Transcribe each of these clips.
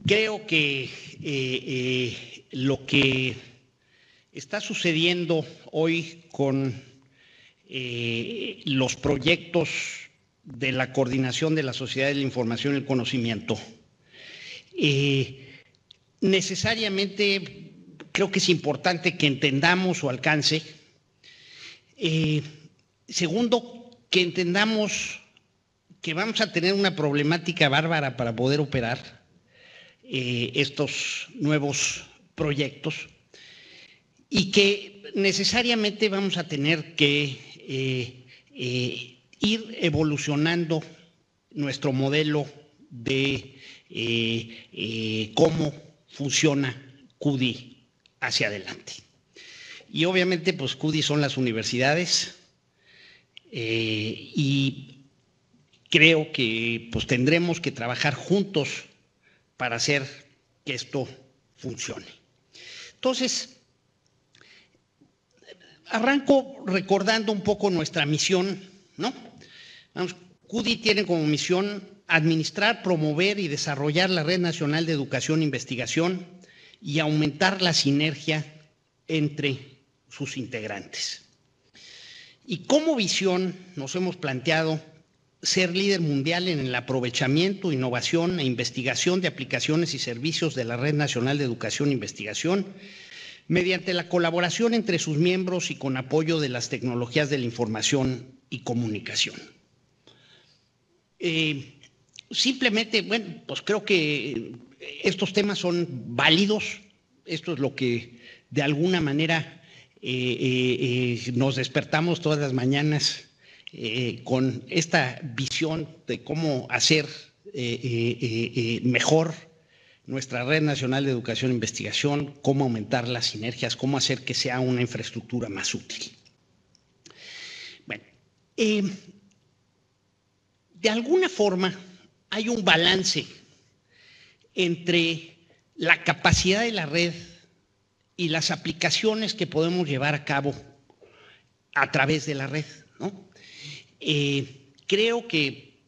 Creo que lo que está sucediendo hoy con los proyectos de la Coordinación de la Sociedad de la Información y el Conocimiento, necesariamente creo que es importante que entendamos su alcance. Segundo, que entendamos que vamos a tener una problemática bárbara para poder operar estos nuevos proyectos y que necesariamente vamos a tener que ir evolucionando nuestro modelo de cómo funciona CUDI hacia adelante. Y obviamente, pues CUDI son las universidades y creo que pues tendremos que trabajar juntos para hacer que esto funcione. Entonces, arranco recordando un poco nuestra misión, ¿no? CUDI tiene como misión administrar, promover y desarrollar la Red Nacional de Educación e Investigación y aumentar la sinergia entre sus integrantes. Y como visión nos hemos planteado ser líder mundial en el aprovechamiento, innovación e investigación de aplicaciones y servicios de la Red Nacional de Educación e Investigación mediante la colaboración entre sus miembros y con apoyo de las tecnologías de la información y comunicación. Simplemente, bueno, pues creo que estos temas son válidos. Esto es lo que de alguna manera nos despertamos todas las mañanas con esta visión de cómo hacer mejor nuestra Red Nacional de Educación e Investigación, cómo aumentar las sinergias, cómo hacer que sea una infraestructura más útil. Bueno, de alguna forma hay un balance entre la capacidad de la red y las aplicaciones que podemos llevar a cabo a través de la red, ¿no? Creo que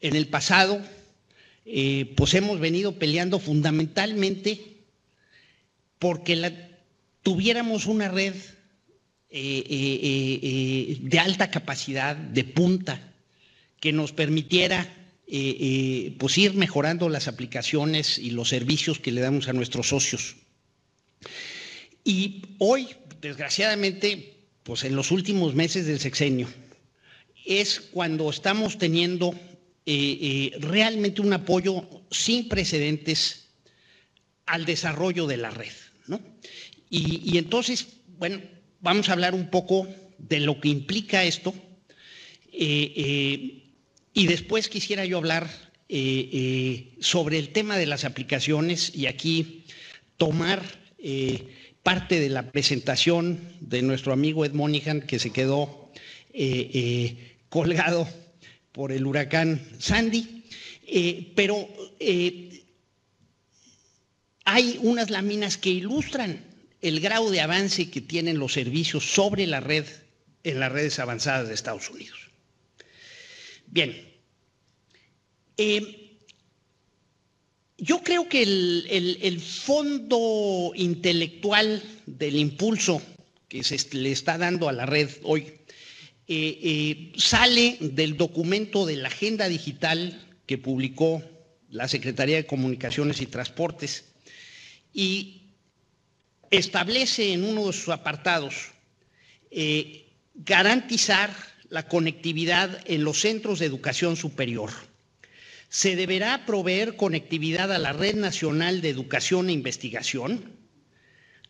en el pasado pues hemos venido peleando fundamentalmente porque tuviéramos una red de alta capacidad, de punta, que nos permitiera pues ir mejorando las aplicaciones y los servicios que le damos a nuestros socios. Y hoy, desgraciadamente, pues en los últimos meses del sexenio, es cuando estamos teniendo realmente un apoyo sin precedentes al desarrollo de la red, ¿no? Y entonces, bueno, vamos a hablar un poco de lo que implica esto y después quisiera yo hablar sobre el tema de las aplicaciones y aquí tomar parte de la presentación de nuestro amigo Ed Monihan, que se quedó colgado por el huracán Sandy, pero hay unas láminas que ilustran el grado de avance que tienen los servicios sobre la red en las redes avanzadas de Estados Unidos. Bien, yo creo que el fondo intelectual del impulso que se le está dando a la red hoy sale del documento de la Agenda Digital que publicó la Secretaría de Comunicaciones y Transportes y establece en uno de sus apartados garantizar la conectividad en los centros de educación superior. Se deberá proveer conectividad a la Red Nacional de Educación e Investigación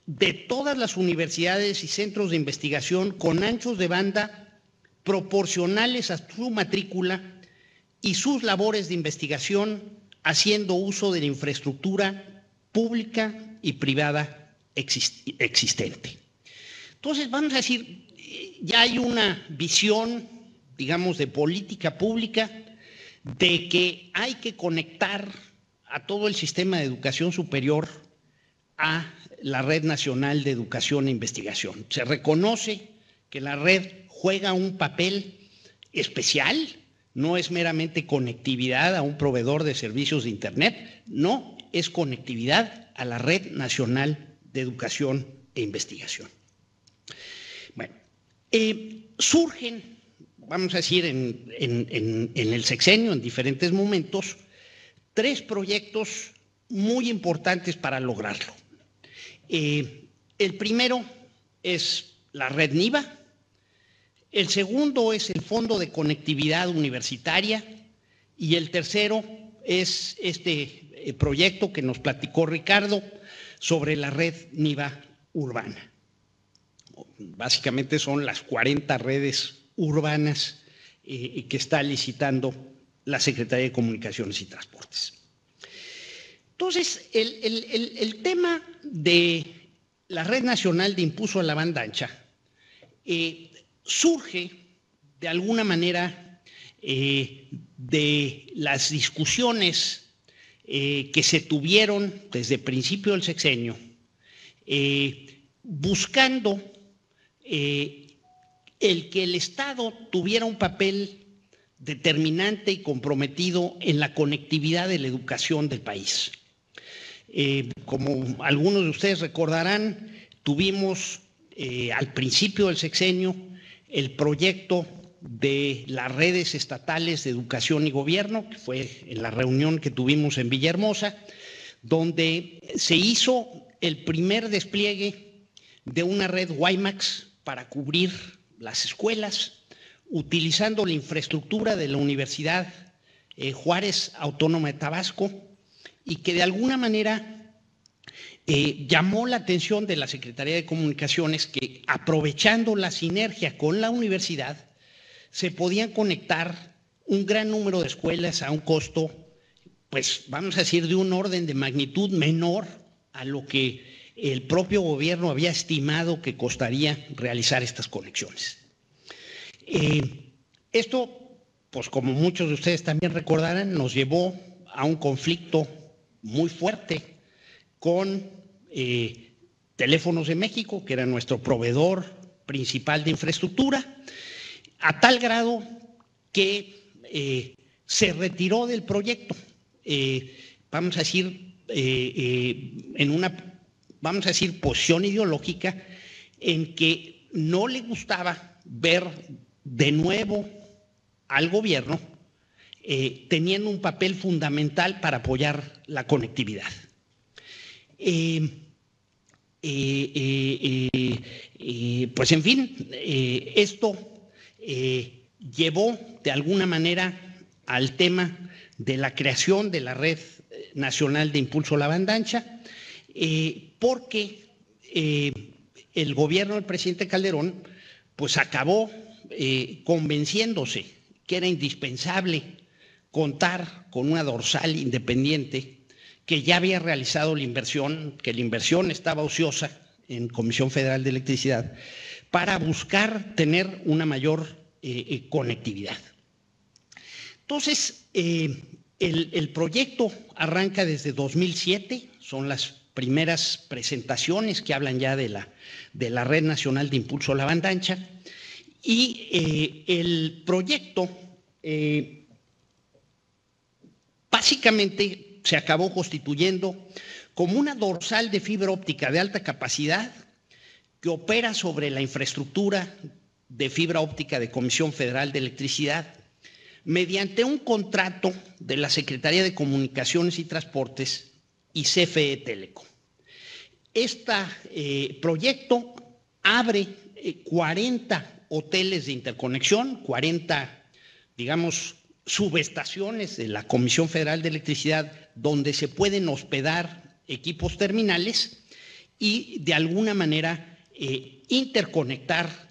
de todas las universidades y centros de investigación con anchos de banda proporcionales a su matrícula y sus labores de investigación, haciendo uso de la infraestructura pública y privada existente. Entonces, vamos a decir, ya hay una visión, digamos, de política pública de que hay que conectar a todo el sistema de educación superior a la Red Nacional de Educación e Investigación. Se reconoce que la red juega un papel especial, no es meramente conectividad a un proveedor de servicios de Internet, no, es conectividad a la Red Nacional de Educación e Investigación. Bueno, surgen, vamos a decir, en el sexenio, en diferentes momentos, 3 proyectos muy importantes para lograrlo. El primero es la red NIVA, el segundo es el Fondo de Conectividad Universitaria y el tercero es este proyecto que nos platicó Ricardo sobre la red NIVA urbana. Básicamente son las 40 redes urbanas que está licitando la Secretaría de Comunicaciones y Transportes. Entonces, el tema de la Red Nacional de Impulso a la Banda Ancha surge de alguna manera de las discusiones que se tuvieron desde el principio del sexenio, buscando el que el Estado tuviera un papel determinante y comprometido en la conectividad de la educación del país. Como algunos de ustedes recordarán, tuvimos al principio del sexenio el proyecto de las redes estatales de educación y gobierno, que fue en la reunión que tuvimos en Villahermosa, donde se hizo el primer despliegue de una red WiMAX para cubrir las escuelas, utilizando la infraestructura de la Universidad Juárez Autónoma de Tabasco, y que de alguna manera llamó la atención de la Secretaría de Comunicaciones que, aprovechando la sinergia con la universidad, se podían conectar un gran número de escuelas a un costo, pues vamos a decir, de un orden de magnitud menor a lo que el propio gobierno había estimado que costaría realizar estas conexiones. Esto, pues como muchos de ustedes también recordarán, nos llevó a un conflicto muy fuerte con Teléfonos de México, que era nuestro proveedor principal de infraestructura, a tal grado que se retiró del proyecto, vamos a decir, en una, vamos a decir, posición ideológica en que no le gustaba ver de nuevo al gobierno teniendo un papel fundamental para apoyar la conectividad. Pues en fin, esto llevó de alguna manera al tema de la creación de la Red Nacional de Impulso a la Banda Ancha, porque el gobierno del presidente Calderón pues acabó convenciéndose que era indispensable contar con una dorsal independiente que ya había realizado la inversión, que la inversión estaba ociosa en Comisión Federal de Electricidad, para buscar tener una mayor conectividad. Entonces, el proyecto arranca desde 2007, son las primeras presentaciones que hablan ya de la Red Nacional de Impulso a la Banda Ancha, y el proyecto básicamente se acabó constituyendo como una dorsal de fibra óptica de alta capacidad que opera sobre la infraestructura de fibra óptica de Comisión Federal de Electricidad mediante un contrato de la Secretaría de Comunicaciones y Transportes y CFE Telecom. Este proyecto abre 40 hoteles de interconexión, 40, digamos, subestaciones de la Comisión Federal de Electricidad donde se pueden hospedar equipos terminales y de alguna manera interconectar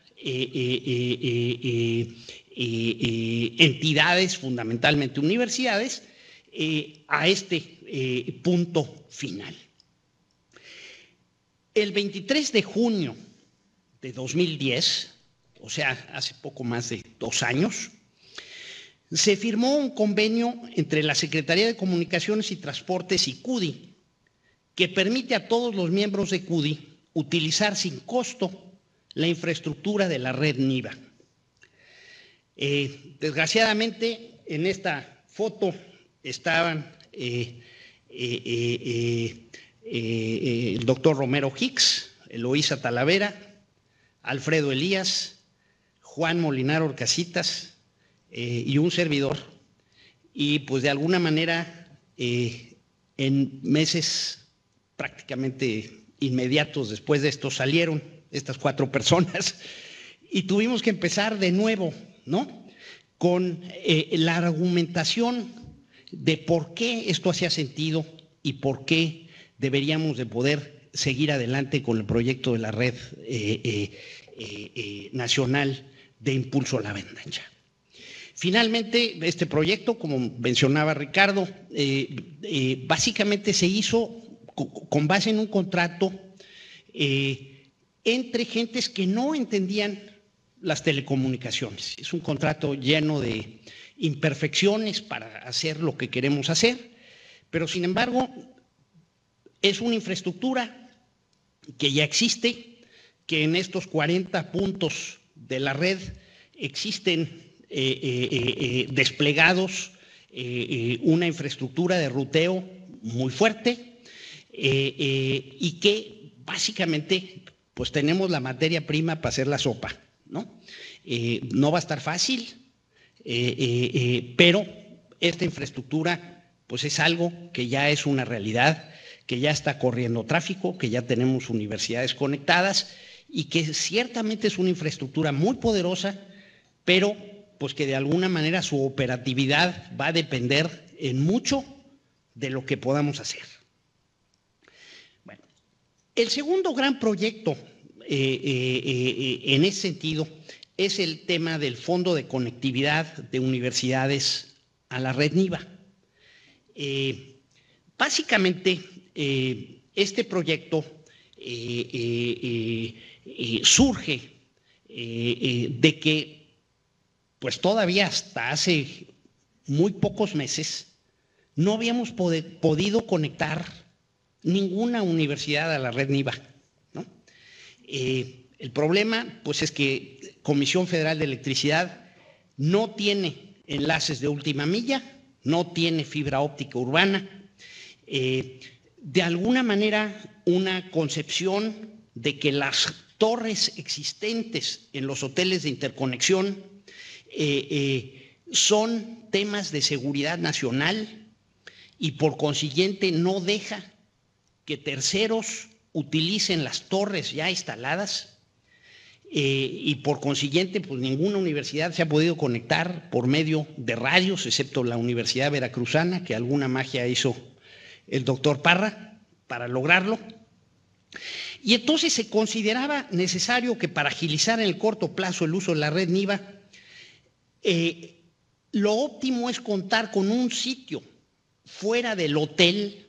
entidades, fundamentalmente universidades, a este punto final. El 23 de junio de 2010, o sea, hace poco más de 2 años, se firmó un convenio entre la Secretaría de Comunicaciones y Transportes y CUDI que permite a todos los miembros de CUDI utilizar sin costo la infraestructura de la red NIVA. Desgraciadamente, en esta foto estaban el doctor Romero Hicks, Eloísa Talavera, Alfredo Elías, Juan Molinar Orcasitas y un servidor. Y pues de alguna manera en meses prácticamente inmediatos después de esto salieron estas 4 personas y tuvimos que empezar de nuevo, ¿no? Con la argumentación de por qué esto hacía sentido y por qué deberíamos de poder seguir adelante con el proyecto de la Red Nacional de Impulso a la Banda Ancha. Finalmente, este proyecto, como mencionaba Ricardo, básicamente se hizo con base en un contrato entre gentes que no entendían las telecomunicaciones. Es un contrato lleno de imperfecciones para hacer lo que queremos hacer, pero sin embargo es una infraestructura que ya existe, que en estos 40 puntos de la red existen desplegados una infraestructura de ruteo muy fuerte y que básicamente pues tenemos la materia prima para hacer la sopa, ¿no? No va a estar fácil, pero esta infraestructura pues es algo que ya es una realidad, que ya está corriendo tráfico, que ya tenemos universidades conectadas y que ciertamente es una infraestructura muy poderosa, pero pues que de alguna manera su operatividad va a depender en mucho de lo que podamos hacer. Bueno, el segundo gran proyecto en ese sentido es el tema del Fondo de Conectividad de Universidades a la Red NIVA. Básicamente, este proyecto surge de que pues todavía hasta hace muy pocos meses no habíamos podido conectar ninguna universidad a la red NIVA, ¿no? El problema pues es que Comisión Federal de Electricidad no tiene enlaces de última milla, no tiene fibra óptica urbana, de alguna manera una concepción de que las torres existentes en los hoteles de interconexión son temas de seguridad nacional y por consiguiente no deja que terceros utilicen las torres ya instaladas y por consiguiente pues ninguna universidad se ha podido conectar por medio de radios excepto la Universidad Veracruzana, que alguna magia hizo el doctor Parra para lograrlo. Y entonces se consideraba necesario que para agilizar en el corto plazo el uso de la red NIVA, lo óptimo es contar con un sitio fuera del hotel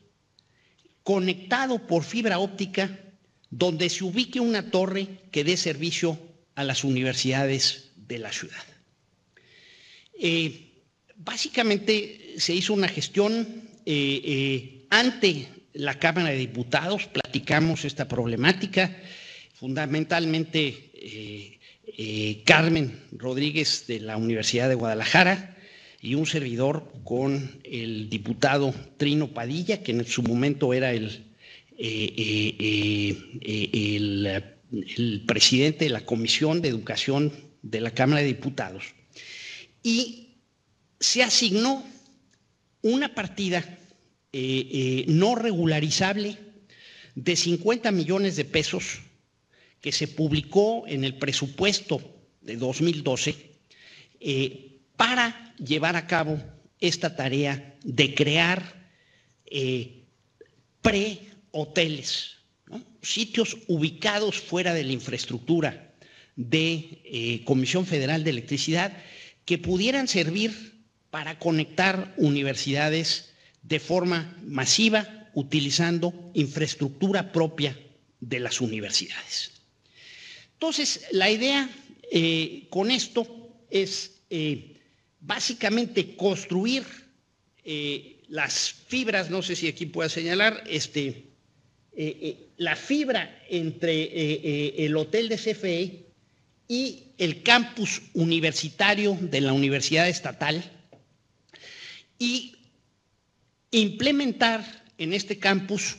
conectado por fibra óptica donde se ubique una torre que dé servicio a las universidades de la ciudad. Básicamente se hizo una gestión ante la Cámara de Diputados, platicamos esta problemática, fundamentalmente Carmen Rodríguez de la Universidad de Guadalajara y un servidor con el diputado Trino Padilla, que en su momento era el presidente de la Comisión de Educación de la Cámara de Diputados. Y se asignó una partida no regularizable de 50 millones de pesos que se publicó en el presupuesto de 2012 para llevar a cabo esta tarea de crear pre-hoteles, ¿no? Sitios ubicados fuera de la infraestructura de Comisión Federal de Electricidad que pudieran servir para conectar universidades de forma masiva utilizando infraestructura propia de las universidades. Entonces, la idea con esto es básicamente construir las fibras, no sé si aquí puedo señalar, la fibra entre el hotel de CFE y el campus universitario de la Universidad Estatal y implementar en este campus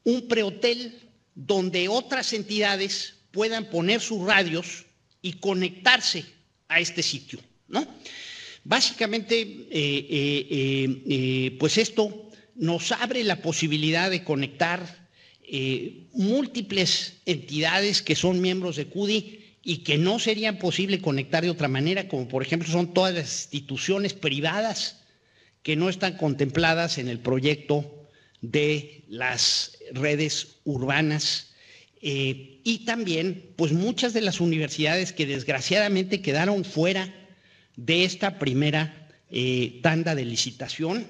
un prehotel donde otras entidades puedan poner sus radios y conectarse a este sitio, ¿no? Básicamente, pues esto nos abre la posibilidad de conectar múltiples entidades que son miembros de CUDI y que no serían posible conectar de otra manera, como por ejemplo son todas las instituciones privadas que no están contempladas en el proyecto de las redes urbanas, y también pues muchas de las universidades que desgraciadamente quedaron fuera de esta primera tanda de licitación,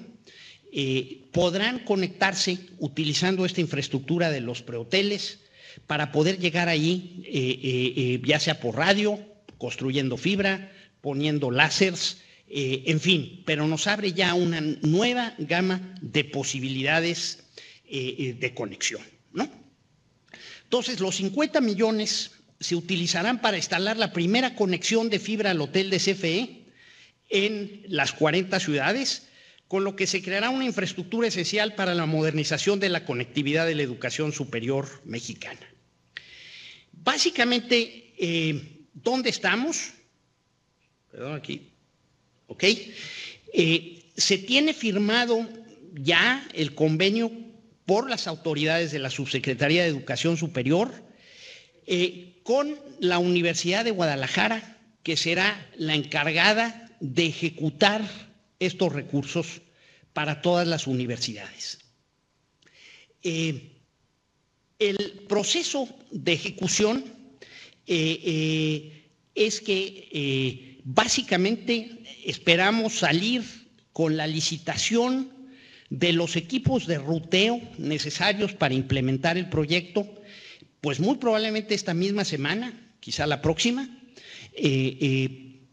podrán conectarse utilizando esta infraestructura de los prehoteles para poder llegar allí, ya sea por radio, construyendo fibra, poniendo láseres, en fin, pero nos abre ya una nueva gama de posibilidades de conexión, ¿no? Entonces, los 50 millones se utilizarán para instalar la primera conexión de fibra al hotel de CFE en las 40 ciudades, con lo que se creará una infraestructura esencial para la modernización de la conectividad de la educación superior mexicana. Básicamente, ¿dónde estamos? Perdón, aquí. ¿Ok? Se tiene firmado ya el convenio por las autoridades de la Subsecretaría de Educación Superior con la Universidad de Guadalajara, que será la encargada de ejecutar estos recursos para todas las universidades. El proceso de ejecución es que básicamente esperamos salir con la licitación de los equipos de ruteo necesarios para implementar el proyecto, pues muy probablemente esta misma semana, quizá la próxima.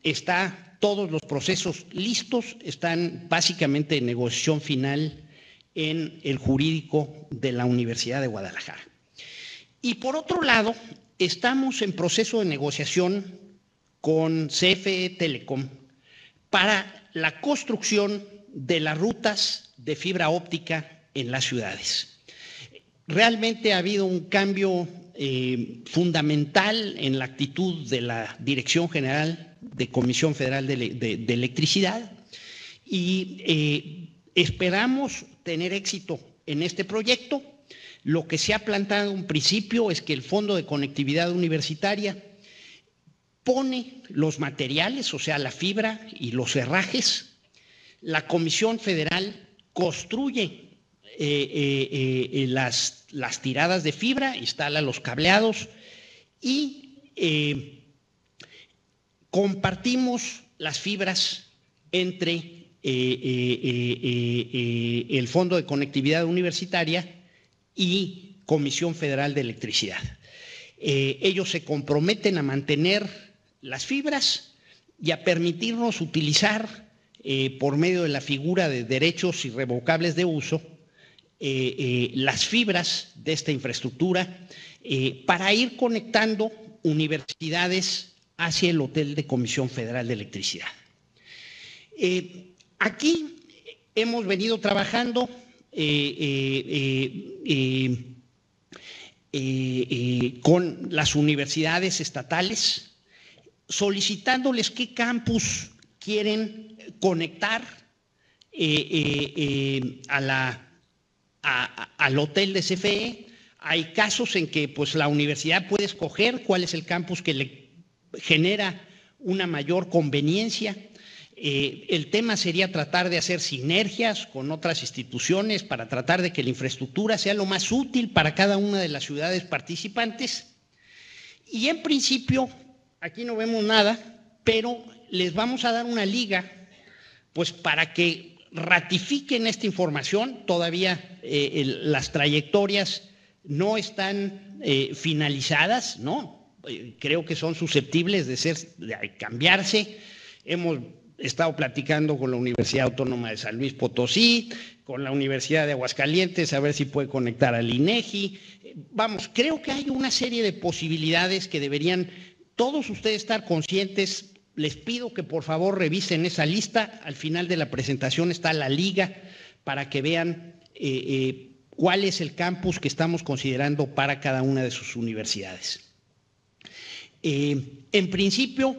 Está todos los procesos listos, están básicamente en negociación final en el jurídico de la Universidad de Guadalajara. Y por otro lado, estamos en proceso de negociación con CFE Telecom para la construcción de las rutas de fibra óptica en las ciudades. Realmente ha habido un cambio fundamental en la actitud de la Dirección General de Comisión Federal de Electricidad y esperamos tener éxito en este proyecto. Lo que se ha planteado en principio es que el Fondo de Conectividad Universitaria pone los materiales, o sea, la fibra y los herrajes. La Comisión Federal construye las tiradas de fibra, instala los cableados y compartimos las fibras entre el Fondo de Conectividad Universitaria y Comisión Federal de Electricidad. Ellos se comprometen a mantener las fibras y a permitirnos utilizar por medio de la figura de derechos irrevocables de uso, las fibras de esta infraestructura para ir conectando universidades hacia el hotel de Comisión Federal de Electricidad. Aquí hemos venido trabajando con las universidades estatales, solicitándoles qué campus quieren conectar al hotel de CFE. Hay casos en que pues, la universidad puede escoger cuál es el campus que le genera una mayor conveniencia. El tema sería tratar de hacer sinergias con otras instituciones para tratar de que la infraestructura sea lo más útil para cada una de las ciudades participantes. Y en principio, aquí no vemos nada, pero les vamos a dar una liga pues para que ratifiquen esta información. Todavía las trayectorias no están finalizadas, ¿no? Creo que son susceptibles de cambiarse. Hemos estado platicando con la Universidad Autónoma de San Luis Potosí, con la Universidad de Aguascalientes, a ver si puede conectar al INEGI. Vamos, creo que hay una serie de posibilidades que deberían todos ustedes estar conscientes. Les pido que por favor revisen esa lista. Al final de la presentación está la liga para que vean cuál es el campus que estamos considerando para cada una de sus universidades. En principio,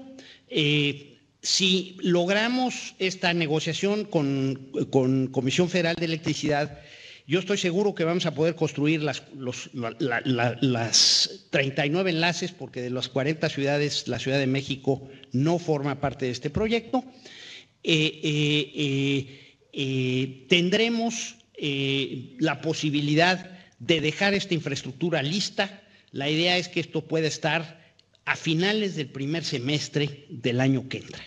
si logramos esta negociación con Comisión Federal de Electricidad, yo estoy seguro que vamos a poder construir las 39 enlaces, porque de las 40 ciudades, la Ciudad de México no forma parte de este proyecto. Tendremos la posibilidad de dejar esta infraestructura lista. La idea es que esto pueda estar a finales del primer semestre del año que entra.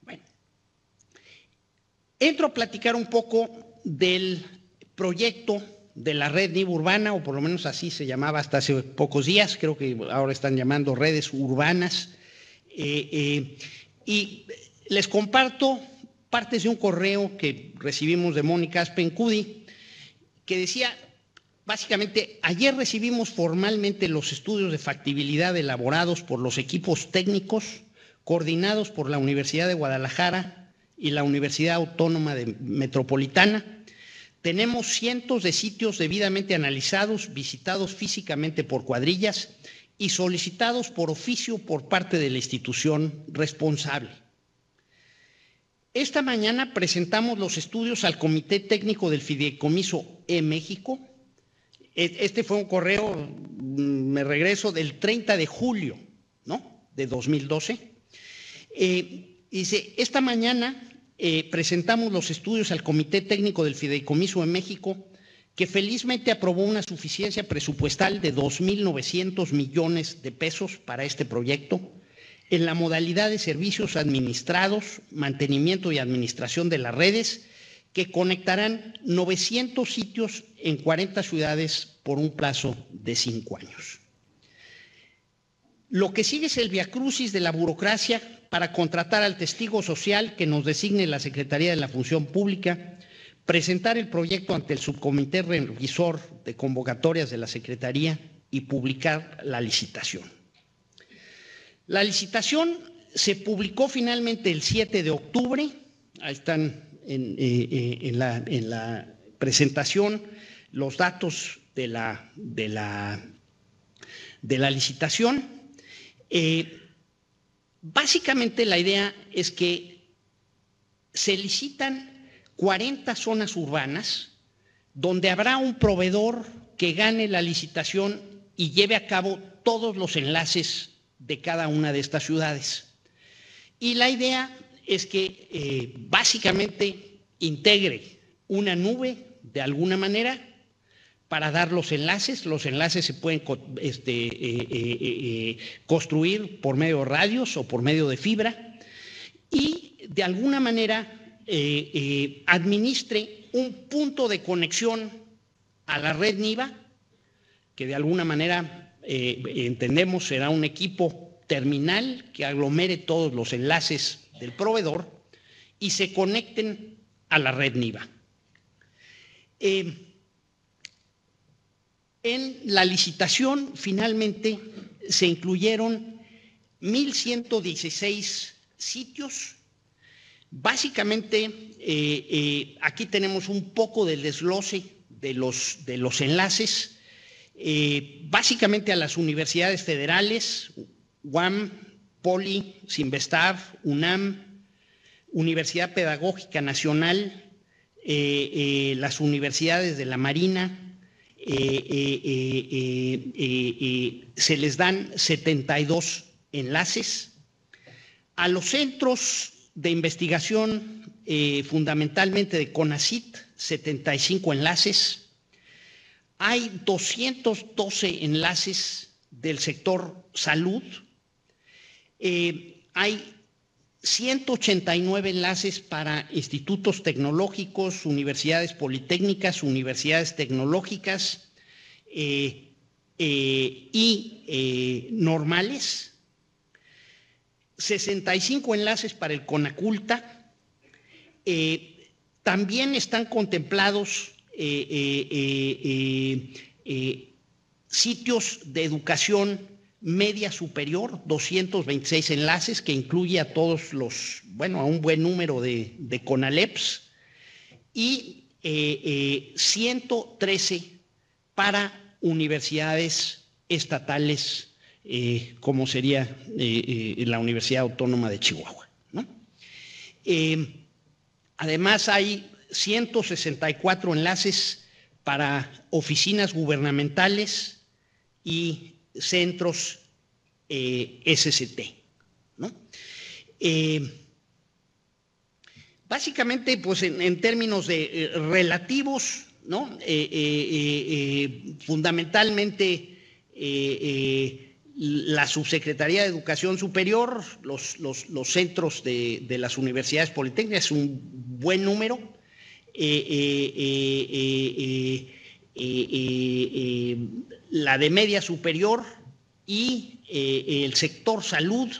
Bueno, entro a platicar un poco del proyecto de la red NIVA urbana, o por lo menos así se llamaba hasta hace pocos días, creo que ahora están llamando redes urbanas, y les comparto partes de un correo que recibimos de Mónica Aspencudi, que decía, básicamente, ayer recibimos formalmente los estudios de factibilidad elaborados por los equipos técnicos coordinados por la Universidad de Guadalajara y la Universidad Autónoma Metropolitana. Tenemos cientos de sitios debidamente analizados, visitados físicamente por cuadrillas y solicitados por oficio por parte de la institución responsable. Esta mañana presentamos los estudios al Comité Técnico del Fideicomiso E-México. Este fue un correo, me regreso, del 30 de julio, ¿no?, de 2012. Dice, esta mañana presentamos los estudios al Comité Técnico del Fideicomiso en México, que felizmente aprobó una suficiencia presupuestal de 2.900 millones de pesos para este proyecto, en la modalidad de servicios administrados, mantenimiento y administración de las redes, que conectarán 900 sitios en 40 ciudades por un plazo de 5 años. Lo que sigue es el viacrucis de la burocracia para contratar al testigo social que nos designe la Secretaría de la Función Pública, presentar el proyecto ante el subcomité revisor de convocatorias de la Secretaría y publicar la licitación. La licitación se publicó finalmente el 7 de octubre, ahí están en la presentación los datos de la licitación. Básicamente la idea es que se licitan 40 zonas urbanas donde habrá un proveedor que gane la licitación y lleve a cabo todos los enlaces de cada una de estas ciudades. Y la idea es que básicamente integre una nube de alguna manera para dar los enlaces. Los enlaces se pueden construir por medio de radios o por medio de fibra y de alguna manera administre un punto de conexión a la red NIVA, que de alguna manera entendemos será un equipo terminal que aglomere todos los enlaces del proveedor y se conecten a la red NIVA. En la licitación finalmente se incluyeron 1.116 sitios. Básicamente aquí tenemos un poco del desglose de los enlaces. Básicamente a las universidades federales, UAM, Poli, Sinvestar, UNAM, Universidad Pedagógica Nacional, las universidades de la Marina, se les dan 72 enlaces. A los centros de investigación, fundamentalmente de CONACYT, 75 enlaces. Hay 212 enlaces del sector salud. Hay 189 enlaces para institutos tecnológicos, universidades politécnicas, universidades tecnológicas y normales. 65 enlaces para el CONACULTA. También están contemplados sitios de educación media superior, 226 enlaces, que incluye a todos a un buen número de CONALEPS, y 113 para universidades estatales, como sería la Universidad Autónoma de Chihuahua, ¿no? Además, hay 164 enlaces para oficinas gubernamentales y centros SCT, ¿no? Básicamente, pues en términos de relativos, ¿no? Fundamentalmente la Subsecretaría de Educación Superior, los centros de las universidades politécnicas, es un buen número. La de media superior y el sector salud,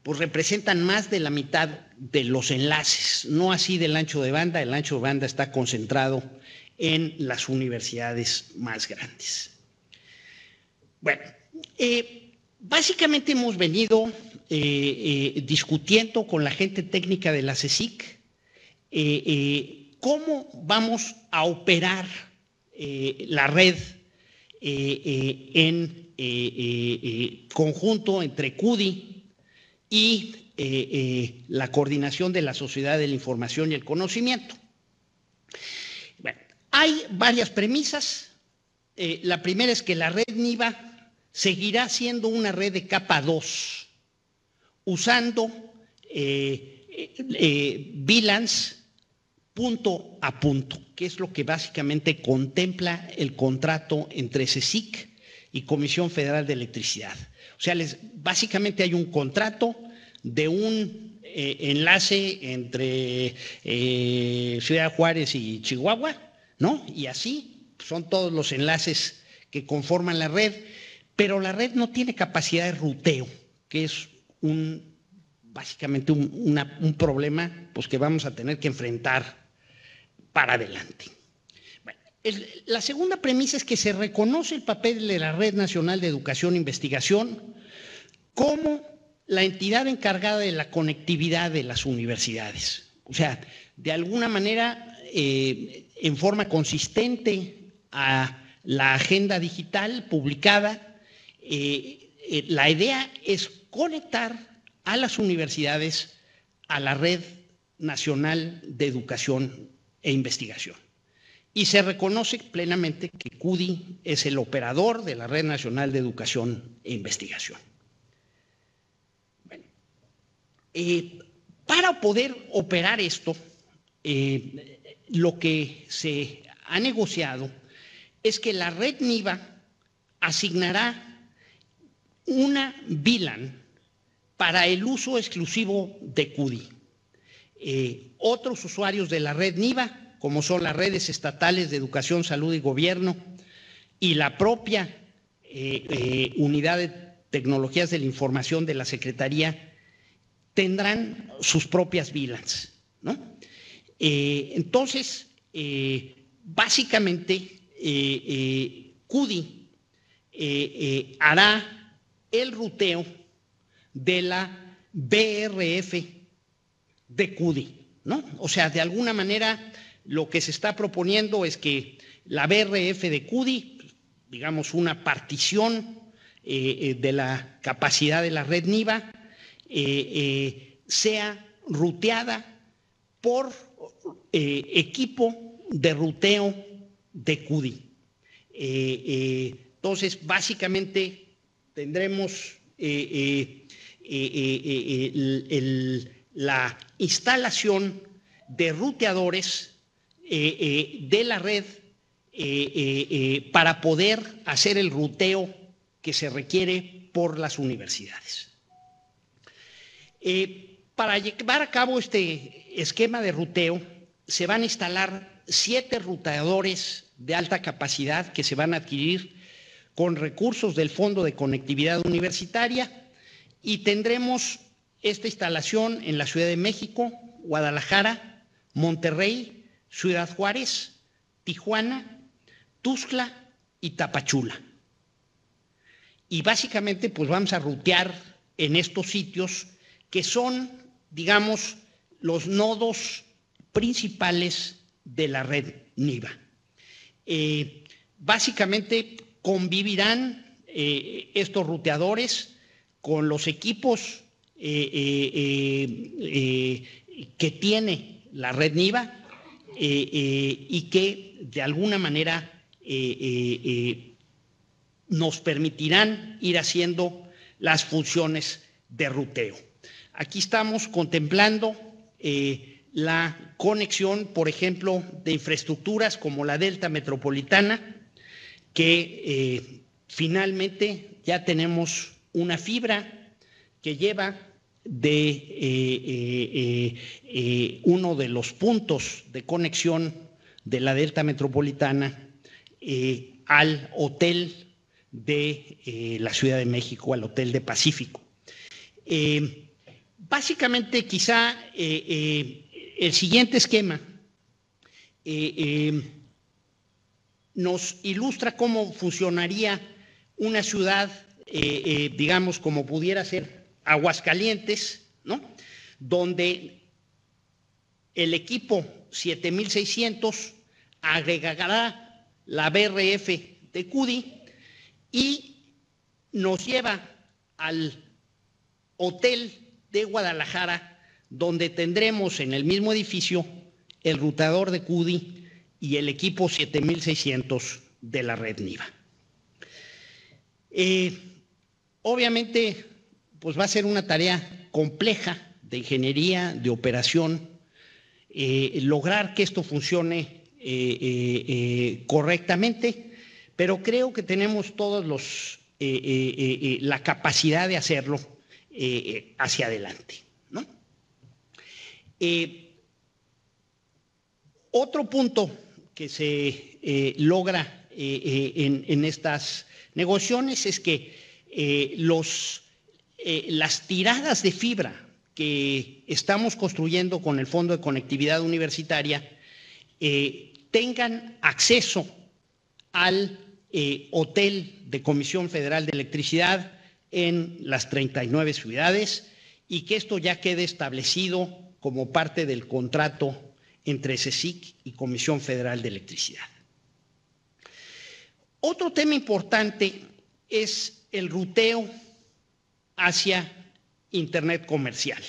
pues representan más de la mitad de los enlaces, no así del ancho de banda. El ancho de banda está concentrado en las universidades más grandes. Bueno, básicamente hemos venido discutiendo con la gente técnica de la CECIC cómo vamos a operar la red en conjunto entre CUDI y la coordinación de la Sociedad de la Información y el Conocimiento. Bueno, hay varias premisas. La primera es que la red NIVA seguirá siendo una red de capa 2, usando VLANs punto a punto, que es lo que básicamente contempla el contrato entre CECIC y Comisión Federal de Electricidad. O sea, básicamente hay un contrato de un enlace entre Ciudad Juárez y Chihuahua, ¿no? Y así son todos los enlaces que conforman la red, pero la red no tiene capacidad de ruteo, que es básicamente un problema, pues, que vamos a tener que enfrentar para adelante. Bueno, la segunda premisa es que se reconoce el papel de la Red Nacional de Educación e Investigación como la entidad encargada de la conectividad de las universidades. O sea, de alguna manera, en forma consistente a la agenda digital publicada, la idea es conectar a las universidades a la Red Nacional de Educación e Investigación. Y se reconoce plenamente que CUDI es el operador de la Red Nacional de Educación e Investigación. Bueno, para poder operar esto, lo que se ha negociado es que la red NIVA asignará una VLAN para el uso exclusivo de CUDI. Otros usuarios de la red NIVA, como son las redes estatales de educación, salud y gobierno y la propia unidad de tecnologías de la información de la Secretaría, tendrán sus propias VLANs, ¿no? Entonces, básicamente, CUDI hará el ruteo de la BRF de CUDI, ¿no? O sea, de alguna manera, lo que se está proponiendo es que la BRF de CUDI, digamos una partición de la capacidad de la red NIVA, sea ruteada por equipo de ruteo de CUDI. Entonces, básicamente, tendremos la instalación de ruteadores de la red para poder hacer el ruteo que se requiere por las universidades. Para llevar a cabo este esquema de ruteo, se van a instalar 7 ruteadores de alta capacidad que se van a adquirir con recursos del Fondo de Conectividad Universitaria, y tendremos esta instalación en la Ciudad de México, Guadalajara, Monterrey, Ciudad Juárez, Tijuana, Tuxtla y Tapachula. Y básicamente, pues vamos a rutear en estos sitios que son, digamos, los nodos principales de la red NIVA. Básicamente convivirán estos ruteadores con los equipos que tiene la red NIVA y que de alguna manera nos permitirán ir haciendo las funciones de ruteo. Aquí estamos contemplando la conexión, por ejemplo, de infraestructuras como la Delta Metropolitana, que finalmente ya tenemos una fibra que lleva de uno de los puntos de conexión de la Delta Metropolitana al hotel de la Ciudad de México, al Hotel de Pacífico. Básicamente, quizá el siguiente esquema nos ilustra cómo funcionaría una ciudad, digamos, como pudiera ser Aguascalientes, ¿no? Donde el equipo 7600 agregará la BRF de CUDI y nos lleva al hotel de Guadalajara, donde tendremos en el mismo edificio el rutador de CUDI y el equipo 7600 de la red NIVA. Obviamente, pues va a ser una tarea compleja de ingeniería, de operación, lograr que esto funcione correctamente, pero creo que tenemos todos la capacidad de hacerlo hacia adelante, ¿no? Otro punto que se logra en estas negociaciones es que las tiradas de fibra que estamos construyendo con el Fondo de Conectividad Universitaria tengan acceso al hotel de Comisión Federal de Electricidad en las 39 ciudades y que esto ya quede establecido como parte del contrato entre CECIC y Comisión Federal de Electricidad. Otro tema importante es el ruteo hacia Internet comercial.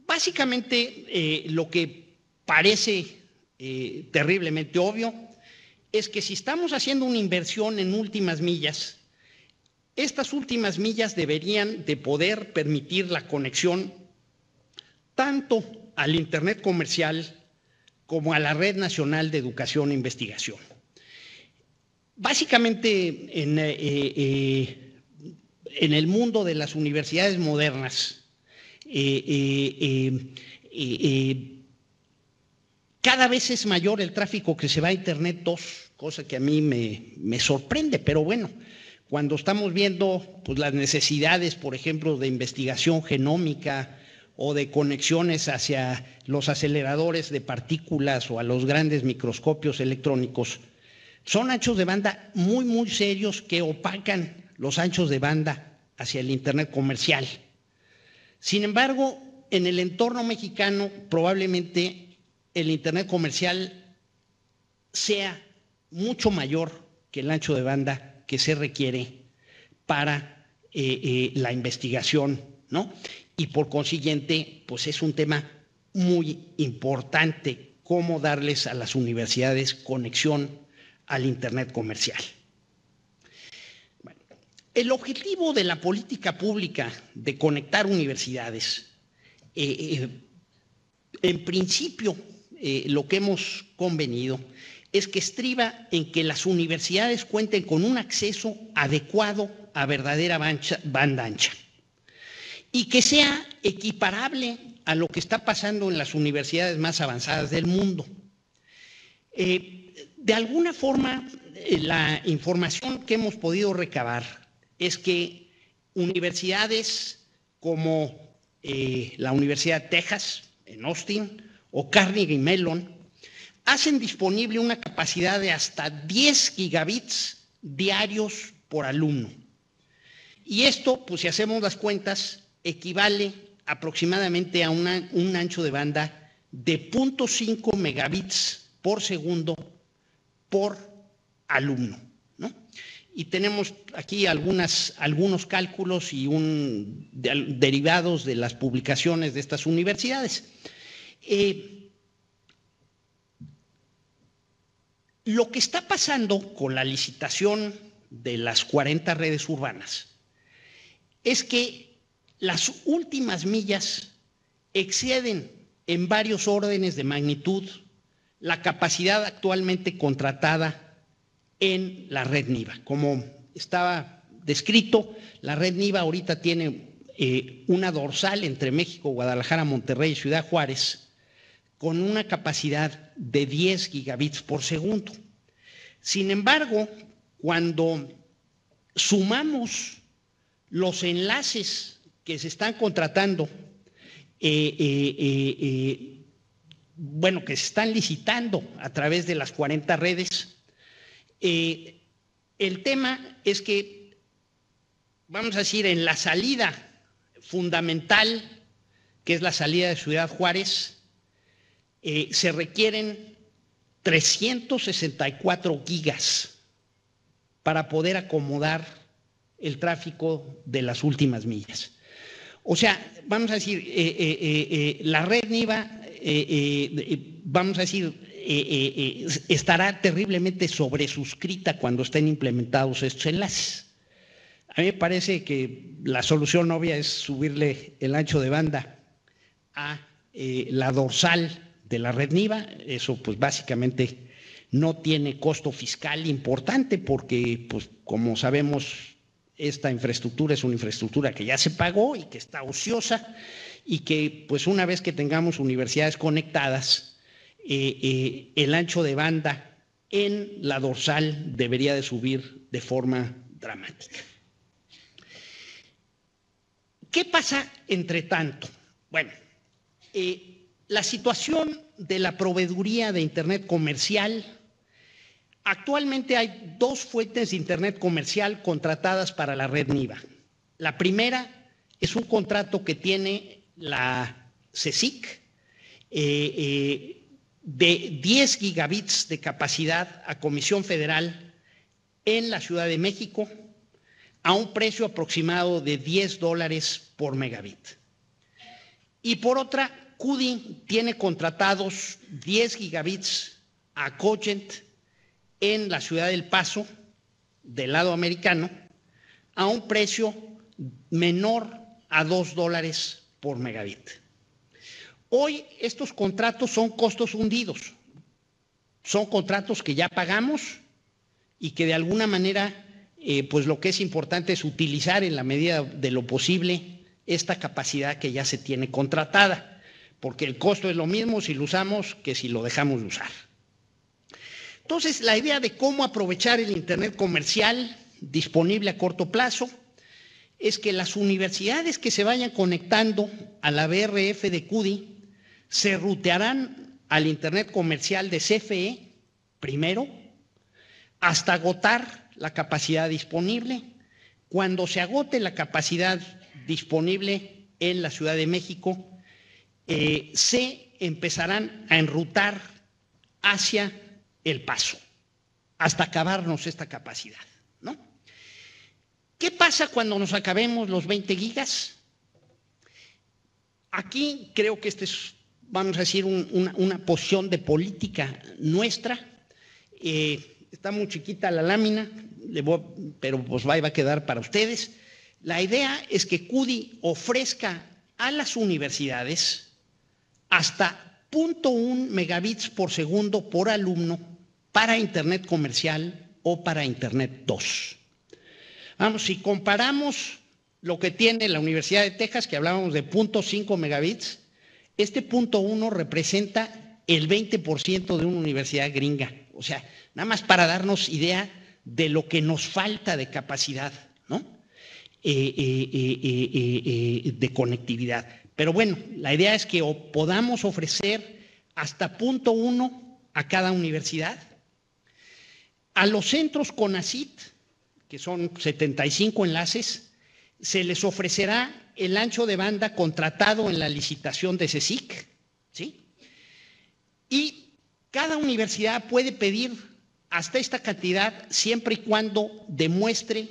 Básicamente, lo que parece terriblemente obvio es que si estamos haciendo una inversión en últimas millas, estas últimas millas deberían de poder permitir la conexión tanto al Internet comercial como a la Red Nacional de Educación e Investigación. Básicamente, en el mundo de las universidades modernas, cada vez es mayor el tráfico que se va a Internet 2, cosa que a mí me sorprende, pero bueno, cuando estamos viendo pues, las necesidades, por ejemplo, de investigación genómica o de conexiones hacia los aceleradores de partículas o a los grandes microscopios electrónicos, son anchos de banda muy, muy serios que opacan los anchos de banda hacia el Internet comercial. Sin embargo, en el entorno mexicano, probablemente el Internet comercial sea mucho mayor que el ancho de banda que se requiere para la investigación, ¿no? Y por consiguiente, pues es un tema muy importante cómo darles a las universidades conexión al Internet comercial. Bueno, el objetivo de la política pública de conectar universidades, en principio, lo que hemos convenido es que estriba en que las universidades cuenten con un acceso adecuado a verdadera banda ancha y que sea equiparable a lo que está pasando en las universidades más avanzadas del mundo. De alguna forma, la información que hemos podido recabar es que universidades como la Universidad de Texas, en Austin, o Carnegie Mellon, hacen disponible una capacidad de hasta 10 gigabits diarios por alumno. Y esto, pues si hacemos las cuentas, equivale aproximadamente a un ancho de banda de 0.5 megabits por segundo por alumno, ¿no? Y tenemos aquí algunos cálculos y derivados de las publicaciones de estas universidades. Lo que está pasando con la licitación de las 40 redes urbanas es que las últimas millas exceden en varios órdenes de magnitud la capacidad actualmente contratada en la red NIVA. Como estaba descrito, la red NIVA ahorita tiene una dorsal entre México, Guadalajara, Monterrey y Ciudad Juárez con una capacidad de 10 gigabits por segundo. Sin embargo, cuando sumamos los enlaces que se están contratando, que se están licitando a través de las 40 redes, el tema es que, vamos a decir, en la salida fundamental, que es la salida de Ciudad Juárez, se requieren 364 gigas para poder acomodar el tráfico de las últimas millas. O sea, vamos a decir, la red NIVA, vamos a decir, estará terriblemente sobresuscrita cuando estén implementados estos enlaces. A mí me parece que la solución obvia es subirle el ancho de banda a la dorsal de la red NIVA. Eso pues básicamente no tiene costo fiscal importante porque, pues como sabemos, esta infraestructura es una infraestructura que ya se pagó y que está ociosa y que pues una vez que tengamos universidades conectadas, el ancho de banda en la dorsal debería de subir de forma dramática. ¿Qué pasa entre tanto? Bueno, la situación de la proveeduría de Internet comercial. Actualmente hay dos fuentes de Internet comercial contratadas para la red NIVA. La primera es un contrato que tiene la CSIC de 10 gigabits de capacidad a Comisión Federal en la Ciudad de México a un precio aproximado de $10 por megabit. Y por otra, CUDI tiene contratados 10 gigabits a Cogent en la ciudad del Paso, del lado americano, a un precio menor a $2 por megabit. Hoy estos contratos son costos hundidos, son contratos que ya pagamos y que de alguna manera, pues lo que es importante es utilizar en la medida de lo posible esta capacidad que ya se tiene contratada, porque el costo es lo mismo si lo usamos que si lo dejamos de usar. Entonces, la idea de cómo aprovechar el Internet comercial disponible a corto plazo es que las universidades que se vayan conectando a la BRF de CUDI se rutearán al Internet comercial de CFE primero, hasta agotar la capacidad disponible. Cuando se agote la capacidad disponible en la Ciudad de México, se empezarán a enrutar hacia el Paso, hasta acabarnos esta capacidad, ¿no? ¿Qué pasa cuando nos acabemos los 20 gigas? Aquí creo que es, vamos a decir, una posición de política nuestra. Está muy chiquita la lámina, pero pues va a quedar para ustedes. La idea es que CUDI ofrezca a las universidades hasta 0.1 megabits por segundo por alumno para Internet comercial o para Internet 2. Vamos, si comparamos lo que tiene la Universidad de Texas, que hablábamos de 0.5 megabits, este 0.1 representa el 20% de una universidad gringa. O sea, nada más para darnos idea de lo que nos falta de capacidad, ¿no? De conectividad. Pero bueno, la idea es que podamos ofrecer hasta 0.1 a cada universidad. A los centros CONACYT, que son 75 enlaces, se les ofrecerá el ancho de banda contratado en la licitación de CSIC, ¿sí? Y cada universidad puede pedir hasta esta cantidad siempre y cuando demuestre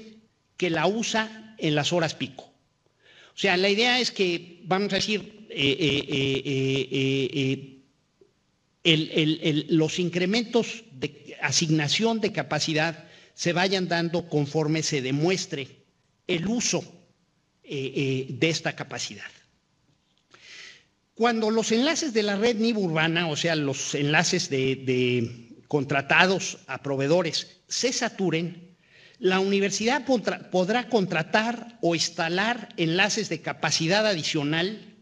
que la usa en las horas pico. O sea, la idea es que, vamos a decir, los incrementos de asignación de capacidad se vayan dando conforme se demuestre el uso de esta capacidad. Cuando los enlaces de la red NIVA urbana, o sea, los enlaces de contratados a proveedores, se saturen, la universidad podrá contratar o instalar enlaces de capacidad adicional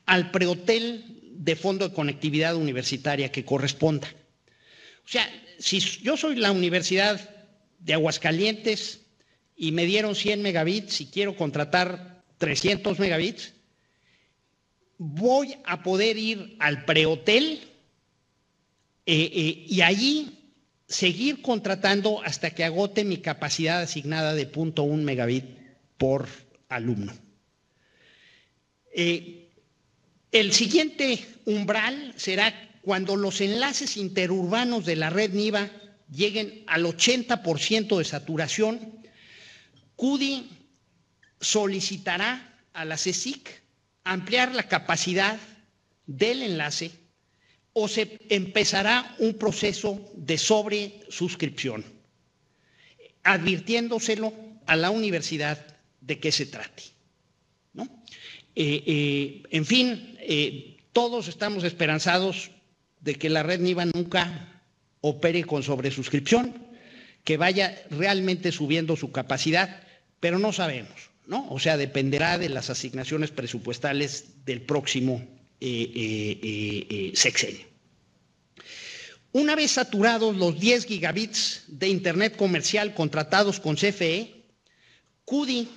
al prehotel de fondo de conectividad universitaria que corresponda. O sea, si yo soy la Universidad de Aguascalientes y me dieron 100 megabits y quiero contratar 300 megabits, voy a poder ir al prehotel y allí seguir contratando hasta que agote mi capacidad asignada de 0.1 megabit por alumno. El siguiente umbral será cuando los enlaces interurbanos de la red NIVA lleguen al 80% de saturación. CUDI solicitará a la CECIC ampliar la capacidad del enlace o se empezará un proceso de sobresuscripción, advirtiéndoselo a la universidad de qué se trate, ¿no? En fin, todos estamos esperanzados de que la red NIVA nunca opere con sobresuscripción, que vaya realmente subiendo su capacidad, pero no sabemos, ¿no? O sea, dependerá de las asignaciones presupuestales del próximo sexenio. Una vez saturados los 10 gigabits de Internet comercial contratados con CFE, CUDI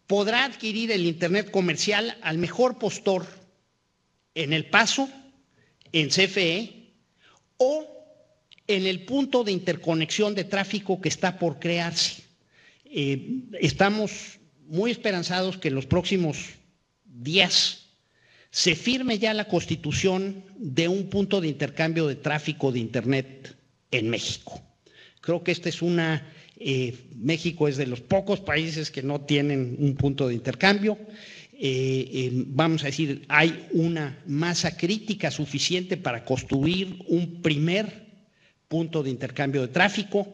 podrá adquirir el Internet comercial al mejor postor en El Paso, en CFE o en el punto de interconexión de tráfico que está por crearse. Estamos muy esperanzados que en los próximos días se firme ya la constitución de un punto de intercambio de tráfico de Internet en México. Creo que esta es México es de los pocos países que no tienen un punto de intercambio. Vamos a decir, hay una masa crítica suficiente para construir un primer punto de intercambio de tráfico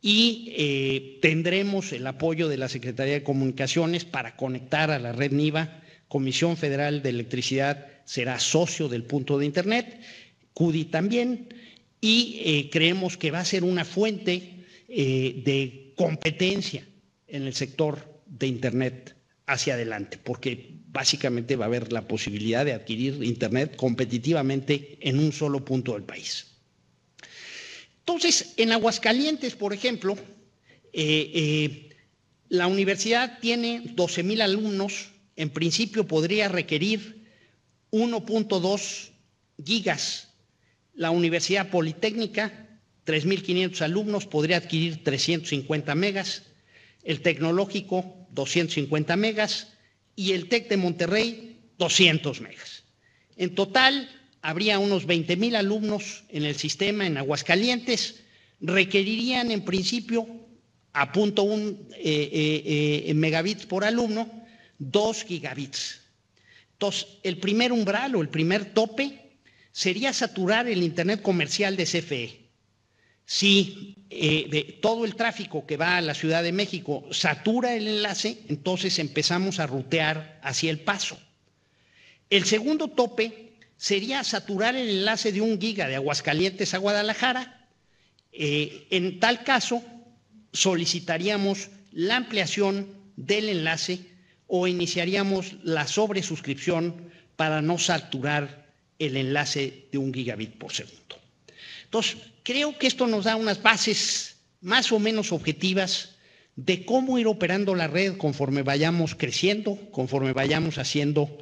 y tendremos el apoyo de la Secretaría de Comunicaciones para conectar a la red NIVA. Comisión Federal de Electricidad será socio del punto de Internet, CUDI también, y creemos que va a ser una fuente de competencia en el sector de Internet hacia adelante, porque básicamente va a haber la posibilidad de adquirir Internet competitivamente en un solo punto del país. Entonces, en Aguascalientes, por ejemplo, la universidad tiene 12,000 alumnos. En principio podría requerir 1.2 gigas. La Universidad Politécnica, 3,500 alumnos, podría adquirir 350 megas. El Tecnológico, 250 megas. Y el TEC de Monterrey, 200 megas. En total, habría unos 20,000 alumnos en el sistema en Aguascalientes. Requerirían, en principio, a 0.1 megabits por alumno, 2 gigabits. Entonces, el primer umbral o el primer tope sería saturar el Internet comercial de CFE. Si todo el tráfico que va a la Ciudad de México satura el enlace, entonces empezamos a rutear hacia El Paso. El segundo tope sería saturar el enlace de 1 giga de Aguascalientes a Guadalajara. En tal caso, solicitaríamos la ampliación del enlace o iniciaríamos la sobresuscripción para no saturar el enlace de 1 gigabit por segundo. Entonces, creo que esto nos da unas bases más o menos objetivas de cómo ir operando la red conforme vayamos creciendo, conforme vayamos haciendo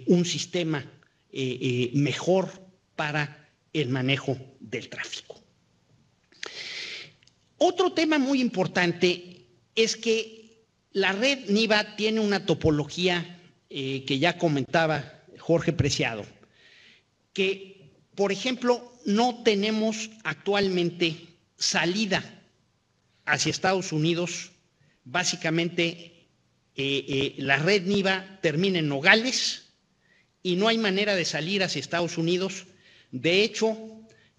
un sistema mejor para el manejo del tráfico. Otro tema muy importante es que la red NIVA tiene una topología que ya comentaba Jorge Preciado, que por ejemplo, no tenemos actualmente salida hacia Estados Unidos. Básicamente, la red NIVA termina en Nogales y no hay manera de salir hacia Estados Unidos. De hecho,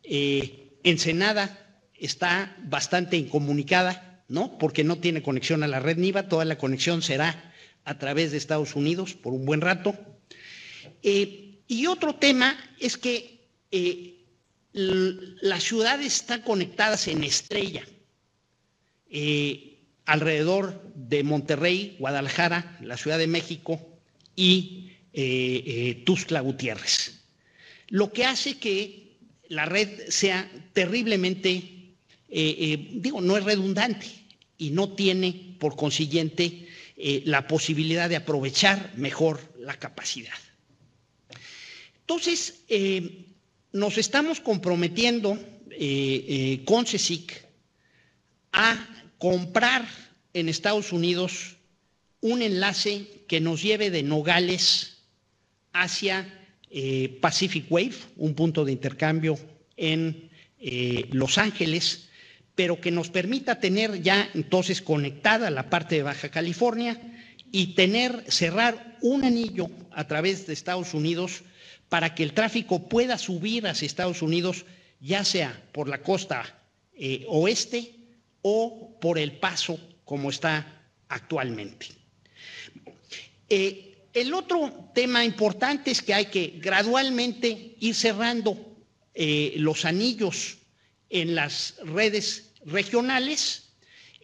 Ensenada está bastante incomunicada, ¿no? Porque no tiene conexión a la red NIVA. Toda la conexión será a través de Estados Unidos por un buen rato. Y otro tema es que las ciudades están conectadas en estrella. Alrededor de Monterrey, Guadalajara, la Ciudad de México y Tuxtla Gutiérrez. Lo que hace que la red sea terriblemente, no es redundante y no tiene, por consiguiente, la posibilidad de aprovechar mejor la capacidad. Entonces, nos estamos comprometiendo con CSIC a comprar en Estados Unidos un enlace que nos lleve de Nogales hacia Pacific Wave, un punto de intercambio en Los Ángeles, pero que nos permita tener ya entonces conectada la parte de Baja California y cerrar un anillo a través de Estados Unidos para que el tráfico pueda subir hacia Estados Unidos, ya sea por la costa oeste o por El Paso, como está actualmente. El otro tema importante es que hay que gradualmente ir cerrando los anillos en las redes regionales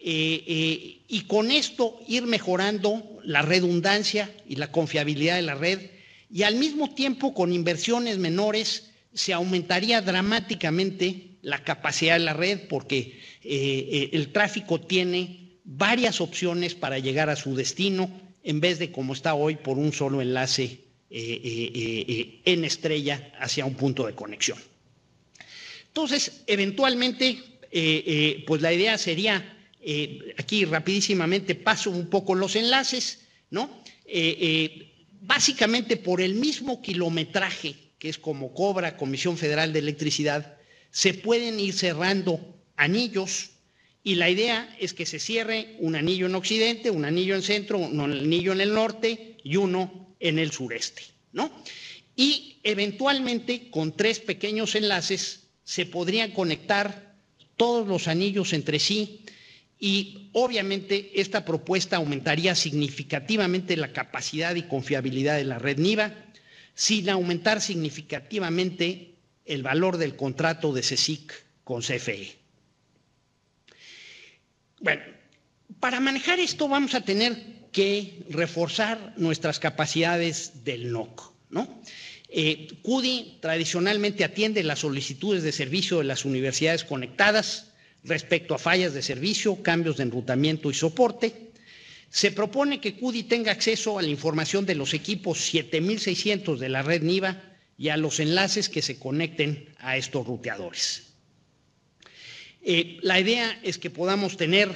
y con esto ir mejorando la redundancia y la confiabilidad de la red, y al mismo tiempo con inversiones menores se aumentaría dramáticamente la capacidad de la red, porque el tráfico tiene varias opciones para llegar a su destino, en vez de como está hoy por un solo enlace en estrella hacia un punto de conexión. Entonces, eventualmente, pues la idea sería, aquí rapidísimamente paso un poco los enlaces, ¿no? Básicamente por el mismo kilometraje, que es como cobra Comisión Federal de Electricidad, se pueden ir cerrando anillos, y la idea es que se cierre un anillo en occidente, un anillo en centro, un anillo en el norte y uno en el sureste, ¿no? Y eventualmente con 3 pequeños enlaces se podrían conectar todos los anillos entre sí, y obviamente esta propuesta aumentaría significativamente la capacidad y confiabilidad de la red NIVA, sin aumentar significativamente el valor del contrato de CSIC con CFE. Bueno, para manejar esto vamos a tener que reforzar nuestras capacidades del NOC, ¿no? CUDI tradicionalmente atiende las solicitudes de servicio de las universidades conectadas respecto a fallas de servicio, cambios de enrutamiento y soporte. Se propone que CUDI tenga acceso a la información de los equipos 7600 de la red NIVA y a los enlaces que se conecten a estos ruteadores. La idea es que podamos tener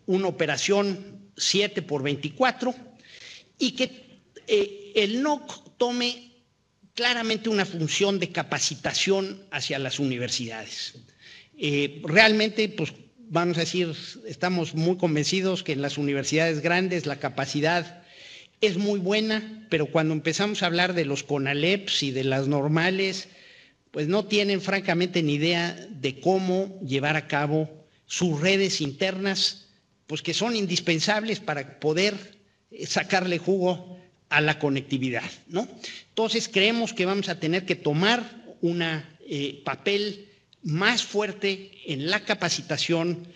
una operación 7x24 y que el NOC tome claramente una función de capacitación hacia las universidades. Realmente, pues vamos a decir, estamos muy convencidos que en las universidades grandes la capacidad es muy buena, pero cuando empezamos a hablar de los CONALEPs y de las normales, pues no tienen francamente ni idea de cómo llevar a cabo sus redes internas, pues que son indispensables para poder sacarle jugo a la conectividad, ¿no? Entonces creemos que vamos a tener que tomar un papel más fuerte en la capacitación,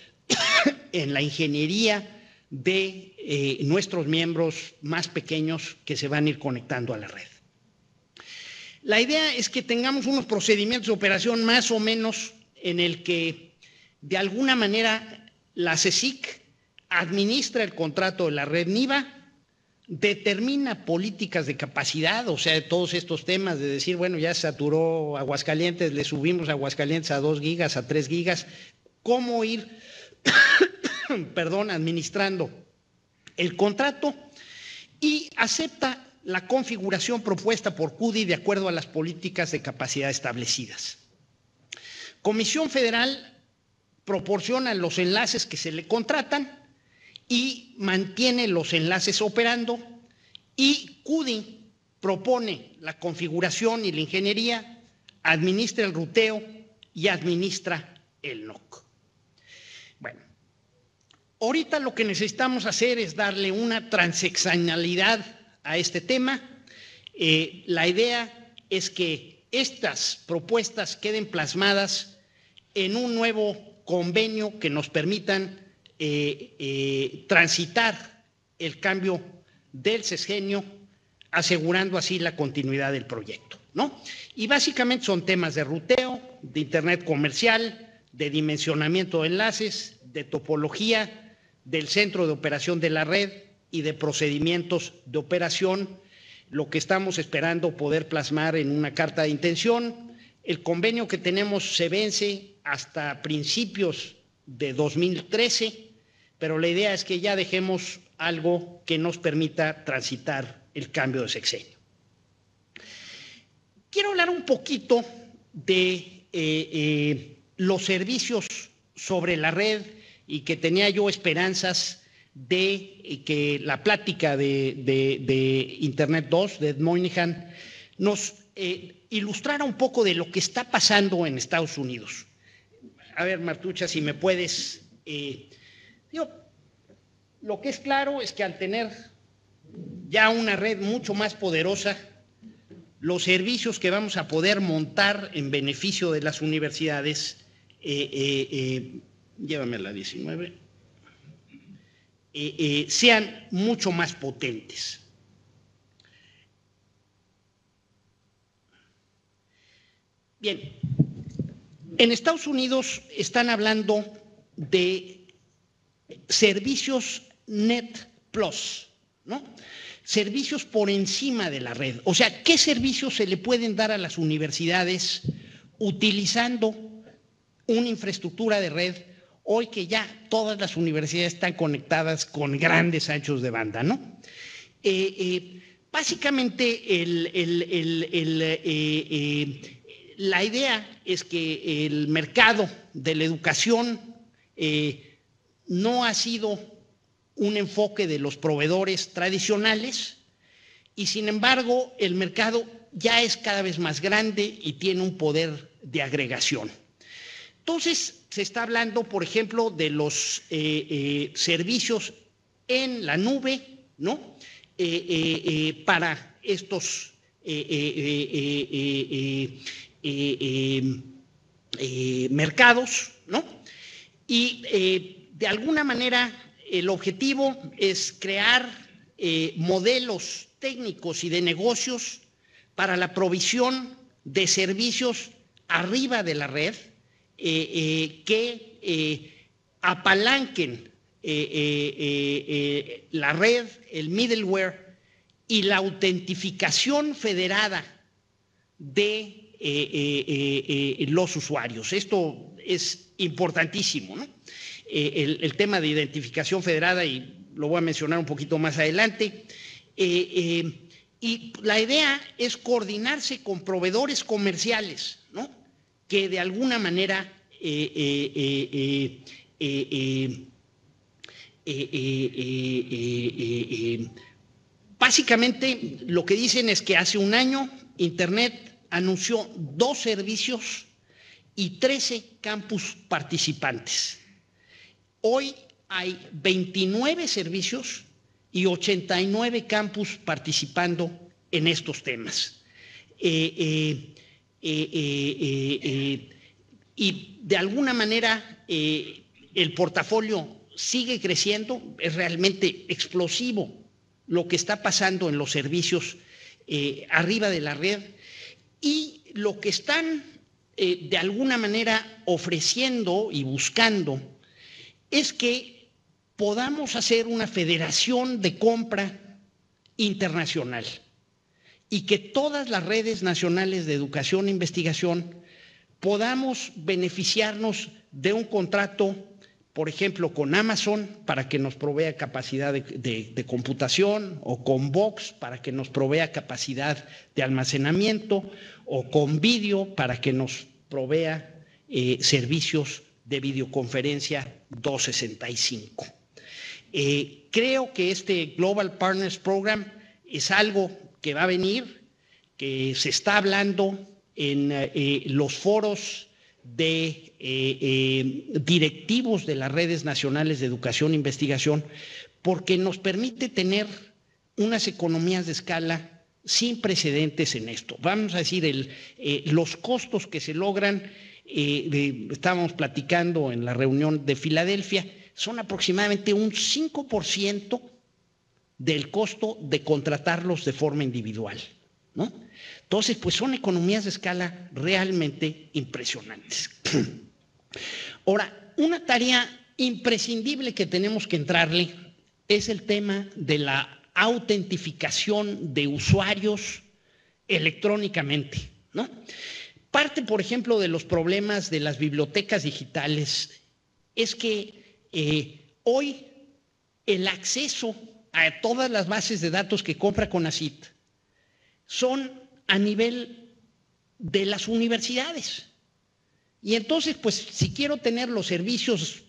en la ingeniería de nuestros miembros más pequeños que se van a ir conectando a la red. La idea es que tengamos unos procedimientos de operación más o menos en el que de alguna manera la CSIC administra el contrato de la red NIVA, determina políticas de capacidad, o sea, de todos estos temas de decir, bueno, ya saturó Aguascalientes, le subimos a Aguascalientes a 2 gigas, a 3 gigas, cómo ir, administrando el contrato, y acepta la configuración propuesta por CUDI de acuerdo a las políticas de capacidad establecidas. Comisión Federal proporciona los enlaces que se le contratan y mantiene los enlaces operando, y CUDI propone la configuración y la ingeniería, administra el ruteo y administra el NOC. Bueno, ahorita lo que necesitamos hacer es darle una transeccionalidad a este tema. La idea es que estas propuestas queden plasmadas en un nuevo convenio que nos permitan transitar el cambio del sexenio, asegurando así la continuidad del proyecto, ¿no? Y básicamente son temas de ruteo, de Internet comercial, de dimensionamiento de enlaces, de topología, del centro de operación de la red y de procedimientos de operación, lo que estamos esperando poder plasmar en una carta de intención. El convenio que tenemos se vence hasta principios de 2013, pero la idea es que ya dejemos algo que nos permita transitar el cambio de sexenio. Quiero hablar un poquito de los servicios sobre la red, y que tenía yo esperanzas de que la plática de Internet 2, de Ed Moynihan, nos ilustrara un poco de lo que está pasando en Estados Unidos. A ver, Martucha, si me puedes... lo que es claro es que al tener ya una red mucho más poderosa, los servicios que vamos a poder montar en beneficio de las universidades, llévame a la 19, sean mucho más potentes. Bien, en Estados Unidos están hablando de servicios Net Plus, ¿no? Servicios por encima de la red. O sea, ¿qué servicios se le pueden dar a las universidades utilizando una infraestructura de red hoy que ya todas las universidades están conectadas con grandes anchos de banda, ¿no? Básicamente la idea es que el mercado de la educación no ha sido un enfoque de los proveedores tradicionales, y sin embargo el mercado ya es cada vez más grande y tiene un poder de agregación. Entonces se está hablando, por ejemplo, de los servicios en la nube, ¿no? Para estos mercados, ¿no? Y de alguna manera el objetivo es crear modelos técnicos y de negocios para la provisión de servicios arriba de la red que apalanquen la red, el middleware y la autentificación federada de los usuarios. Esto es importantísimo, ¿no? El tema de identificación federada, y lo voy a mencionar un poquito más adelante, y la idea es coordinarse con proveedores comerciales, ¿no? Que de alguna manera básicamente lo que dicen es que hace un año Internet anunció 2 servicios y 13 campus participantes. Hoy hay 29 servicios y 89 campus participando en estos temas. Y de alguna manera el portafolio sigue creciendo, es realmente explosivo lo que está pasando en los servicios arriba de la red, y lo que están de alguna manera ofreciendo y buscando es que podamos hacer una federación de compra internacional y que todas las redes nacionales de educación e investigación podamos beneficiarnos de un contrato por ejemplo, con Amazon para que nos provea capacidad de computación, o con Vox para que nos provea capacidad de almacenamiento, o con Video para que nos provea servicios de videoconferencia 265. Creo que este Global Partners Program es algo que va a venir, que se está hablando en los foros de directivos de las redes nacionales de educación e investigación, porque nos permite tener unas economías de escala sin precedentes en esto. Vamos a decir, los costos que se logran, estábamos platicando en la reunión de Filadelfia, son aproximadamente un 5% del costo de contratarlos de forma individual, ¿no? Entonces, pues son economías de escala realmente impresionantes. Ahora, una tarea imprescindible que tenemos que entrarle es el tema de la autentificación de usuarios electrónicamente, ¿no? Parte, por ejemplo, de los problemas de las bibliotecas digitales es que hoy el acceso a todas las bases de datos que compra CONACYT son a nivel de las universidades. Y entonces, pues, si quiero tener los servicios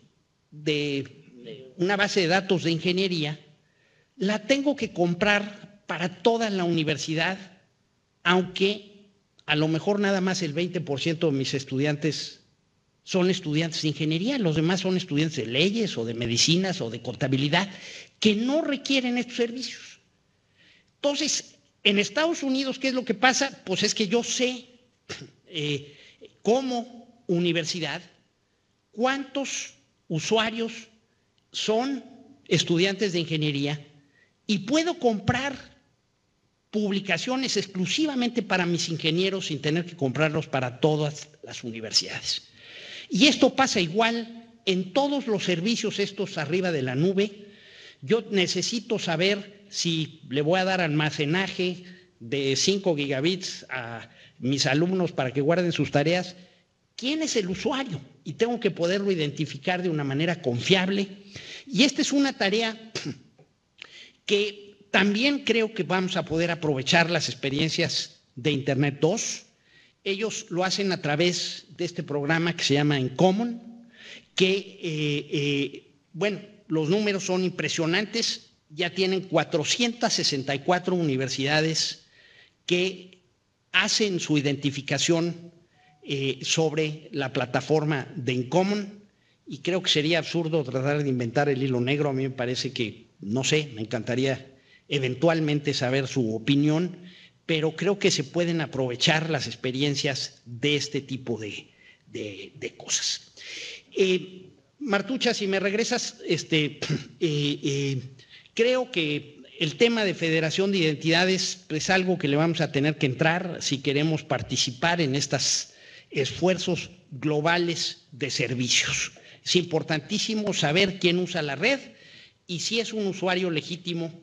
de una base de datos de ingeniería, la tengo que comprar para toda la universidad, aunque a lo mejor nada más el 20% de mis estudiantes son estudiantes de ingeniería, los demás son estudiantes de leyes o de medicinas o de contabilidad, que no requieren estos servicios. Entonces, en Estados Unidos, ¿qué es lo que pasa? Pues es que yo sé como universidad cuántos usuarios son estudiantes de ingeniería y puedo comprar publicaciones exclusivamente para mis ingenieros sin tener que comprarlos para todas las universidades. Y esto pasa igual en todos los servicios estos arriba de la nube. Yo necesito saber si le voy a dar almacenaje de 5 gigabits a mis alumnos para que guarden sus tareas. ¿Quién es el usuario? Y tengo que poderlo identificar de una manera confiable. Y esta es una tarea que también creo que vamos a poder aprovechar las experiencias de Internet 2. Ellos lo hacen a través de este programa que se llama InCommon, que, bueno, los números son impresionantes. Ya tienen 464 universidades que hacen su identificación sobre la plataforma de InCommon, y creo que sería absurdo tratar de inventar el hilo negro. A mí me parece que, no sé, me encantaría eventualmente saber su opinión, pero creo que se pueden aprovechar las experiencias de este tipo de cosas. Martucha, si me regresas, creo que el tema de federación de identidades es algo que le vamos a tener que entrar si queremos participar en estos esfuerzos globales de servicios. Es importantísimo saber quién usa la red y si es un usuario legítimo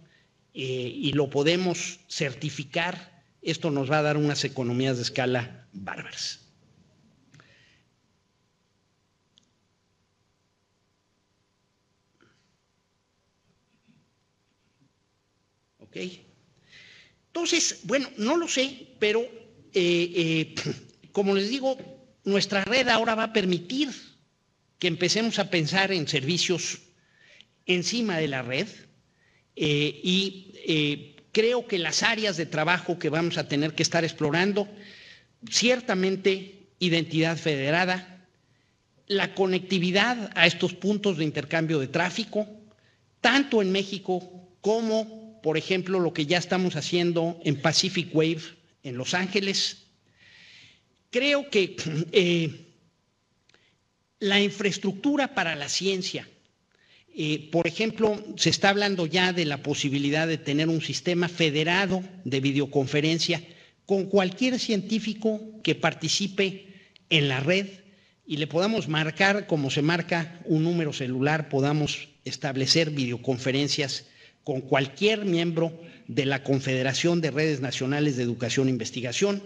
y lo podemos certificar. Esto nos va a dar unas economías de escala bárbaras. ¿Ok? Entonces, bueno, no lo sé, pero como les digo, nuestra red ahora va a permitir que empecemos a pensar en servicios encima de la red creo que las áreas de trabajo que vamos a tener que estar explorando, ciertamente identidad federada, la conectividad a estos puntos de intercambio de tráfico, tanto en México como, por ejemplo, lo que ya estamos haciendo en Pacific Wave en Los Ángeles. Creo que la infraestructura para la ciencia, por ejemplo, se está hablando ya de la posibilidad de tener un sistema federado de videoconferencia con cualquier científico que participe en la red y le podamos marcar, como se marca un número celular, podamos establecer videoconferencias con cualquier miembro de la Confederación de Redes Nacionales de Educación e Investigación.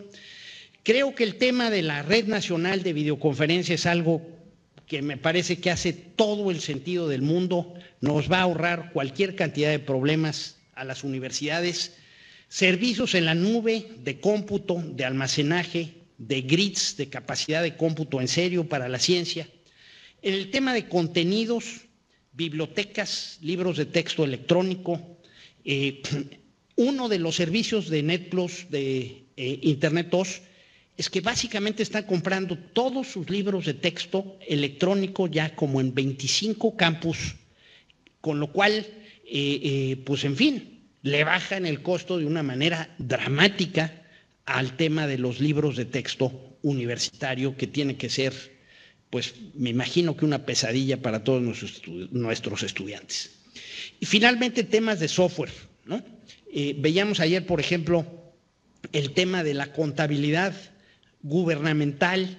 Creo que el tema de la Red Nacional de Videoconferencia es algo que me parece que hace todo el sentido del mundo, nos va a ahorrar cualquier cantidad de problemas a las universidades. Servicios en la nube de cómputo, de almacenaje, de grids, de capacidad de cómputo en serio para la ciencia. En el tema de contenidos, bibliotecas, libros de texto electrónico, uno de los servicios de NetPlus, de Internet 2, es que básicamente están comprando todos sus libros de texto electrónico ya como en 25 campus, con lo cual, pues en fin, le bajan el costo de una manera dramática al tema de los libros de texto universitario, que tiene que ser, pues me imagino que una pesadilla para todos nuestros estudiantes. Y finalmente, temas de software, ¿no? Veíamos ayer, por ejemplo, el tema de la contabilidad gubernamental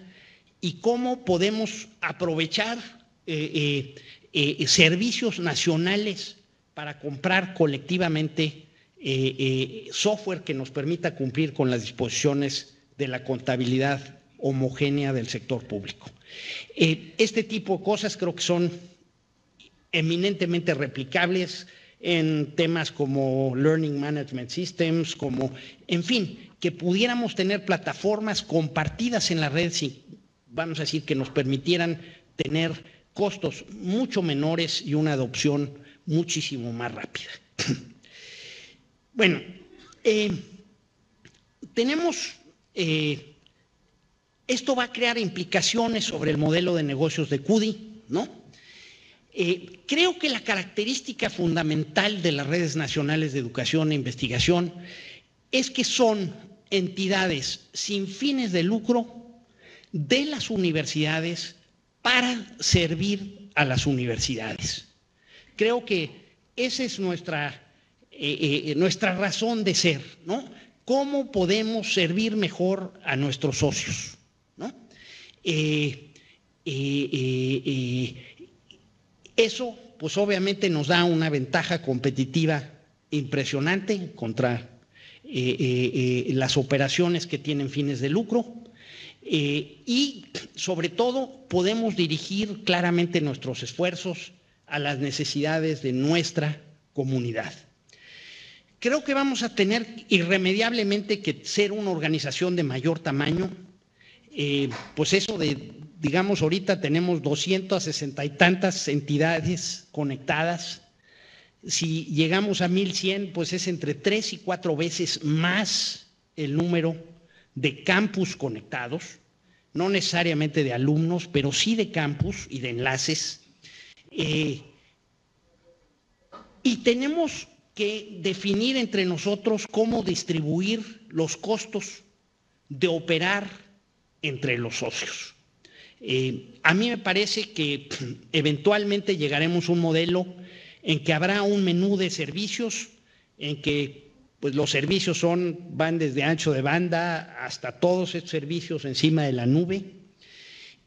y cómo podemos aprovechar servicios nacionales para comprar colectivamente software que nos permita cumplir con las disposiciones de la contabilidad homogénea del sector público. Este tipo de cosas creo que son eminentemente replicables en temas como Learning Management Systems, como, en fin, que pudiéramos tener plataformas compartidas en la red, vamos a decir, que nos permitieran tener costos mucho menores y una adopción muchísimo más rápida. Bueno, tenemos, esto va a crear implicaciones sobre el modelo de negocios de CUDI, ¿no? Creo que la característica fundamental de las redes nacionales de educación e investigación es que son entidades sin fines de lucro de las universidades para servir a las universidades. Creo que esa es nuestra razón de ser, ¿no? ¿Cómo podemos servir mejor a nuestros socios, ¿no? Eso, pues obviamente nos da una ventaja competitiva impresionante contra las operaciones que tienen fines de lucro y sobre todo podemos dirigir claramente nuestros esfuerzos a las necesidades de nuestra comunidad. Creo que vamos a tener irremediablemente que ser una organización de mayor tamaño, pues eso de, digamos, ahorita tenemos 260 y tantas entidades conectadas. Si llegamos a 1100, pues es entre 3 y 4 veces más el número de campus conectados, no necesariamente de alumnos, pero sí de campus y de enlaces. Y tenemos que definir entre nosotros cómo distribuir los costos de operar entre los socios. A mí me parece que eventualmente llegaremos a un modelo en que habrá un menú de servicios, en que pues, los servicios van desde ancho de banda hasta todos estos servicios encima de la nube.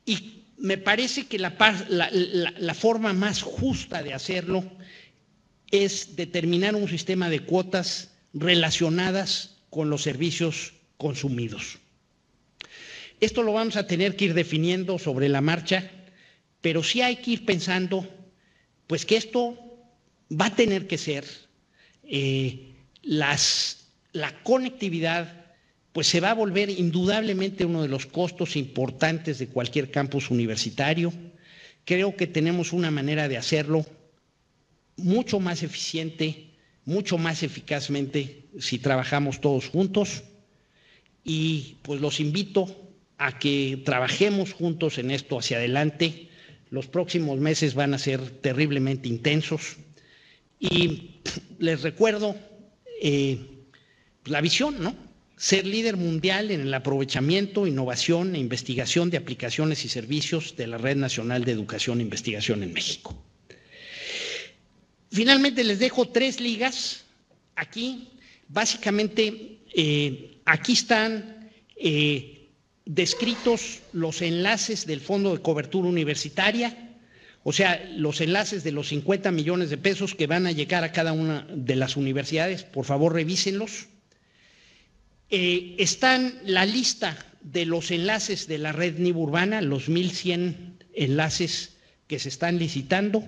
Y me parece que la forma más justa de hacerlo es determinar un sistema de cuotas relacionadas con los servicios consumidos. Esto lo vamos a tener que ir definiendo sobre la marcha, pero sí hay que ir pensando pues que esto va a tener que ser, la conectividad pues se va a volver indudablemente uno de los costos importantes de cualquier campus universitario. Creo que tenemos una manera de hacerlo mucho más eficiente, mucho más eficazmente si trabajamos todos juntos y pues los invito a que trabajemos juntos en esto hacia adelante. Los próximos meses van a ser terriblemente intensos y les recuerdo la visión, ¿no? Ser líder mundial en el aprovechamiento, innovación e investigación de aplicaciones y servicios de la Red Nacional de Educación e Investigación en México. Finalmente les dejo 3 ligas aquí. Básicamente, aquí están descritos los enlaces del Fondo de Cobertura Universitaria, o sea, los enlaces de los 50 millones de pesos que van a llegar a cada una de las universidades. Por favor, revísenlos. Están la lista de los enlaces de la red NIB urbana, los 1100 enlaces que se están licitando,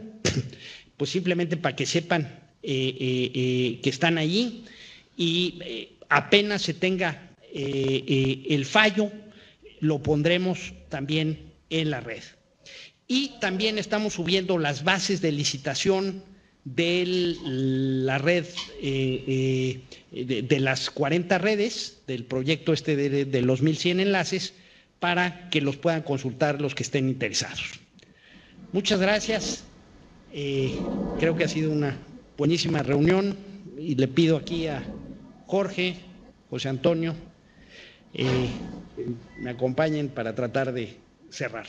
pues simplemente para que sepan que están allí y apenas se tenga el fallo, lo pondremos también en la red. Y también estamos subiendo las bases de licitación de la red, de las 40 redes, del proyecto de los 1,100 enlaces, para que los puedan consultar los que estén interesados. Muchas gracias. Creo que ha sido una buenísima reunión y le pido aquí a Jorge, José Antonio, que me acompañen para tratar de cerrar.